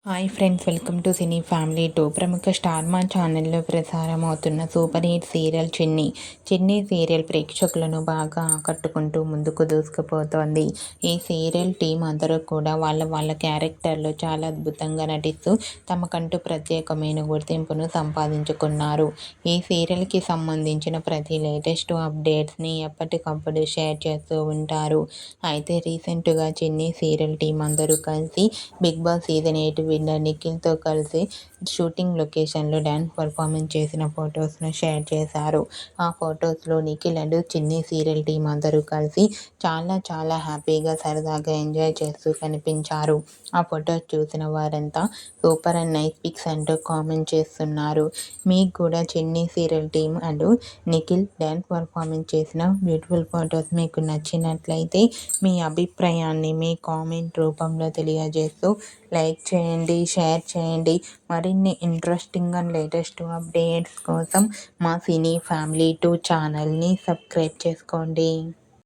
Hi friends, welcome to cine family 2. ప్రముఖ star మా ఛానల్లో ప్రసారం అవుతున్న సూపర్ హిట్ సీరియల్ చిన్ని సీరియల్ ప్రేక్షకులను బాగా ఆకట్టుకుంటూ ముందుకు దూసుకుపోతోంది. ఈ సీరియల్ టీం అందరూ కూడా వాళ్ళ క్యారెక్టర్లో చాలా అద్భుతంగా నటిస్తూ తమకంటూ ప్రత్యేకమైన గుర్తింపును సంపాదించుకున్నారు. ఈ సీరియల్కి సంబంధించిన ప్రతి లేటెస్ట్ అప్డేట్స్ని ఎప్పటికప్పుడు షేర్ చేస్తూ ఉంటారు. అయితే రీసెంట్గా చిన్ని సీరియల్ టీం అందరూ కలిసి బిగ్ బాస్ సీజన్ 8 విన్నర్ నిఖిల్తో కలిసి షూటింగ్ లొకేషన్లో డ్యాన్స్ పర్ఫార్మెన్స్ చేసిన ఫొటోస్ను షేర్ చేశారు. ఆ ఫొటోస్లో నిఖిల్ అండ్ చిన్ని సీరియల్ టీం అందరూ కలిసి చాలా హ్యాపీగా సరదాగా ఎంజాయ్ చేస్తూ కనిపించారు. ఆ ఫొటోస్ చూసిన వారంతా సూపర్ అండ్ నైస్ పిక్స్ అంటూ కామెంట్ చేస్తున్నారు. మీకు కూడా చిన్ని serial team and Nikhil dance performance చేసిన బ్యూటిఫుల్ ఫొటోస్ మీకు నచ్చినట్లయితే మీ అభిప్రాయాన్ని మీ కామెంట్ రూపంలో తెలియజేస్తూ లైక్ చేయండి, షేర్ చేయండి. మరిన్ని ఇంట్రెస్టింగ్ అండ్ లేటెస్ట్ అప్డేట్స్ కోసం మా సినీ ఫ్యామిలీ 2 ఛానల్ని సబ్స్క్రైబ్ చేసుకోండి.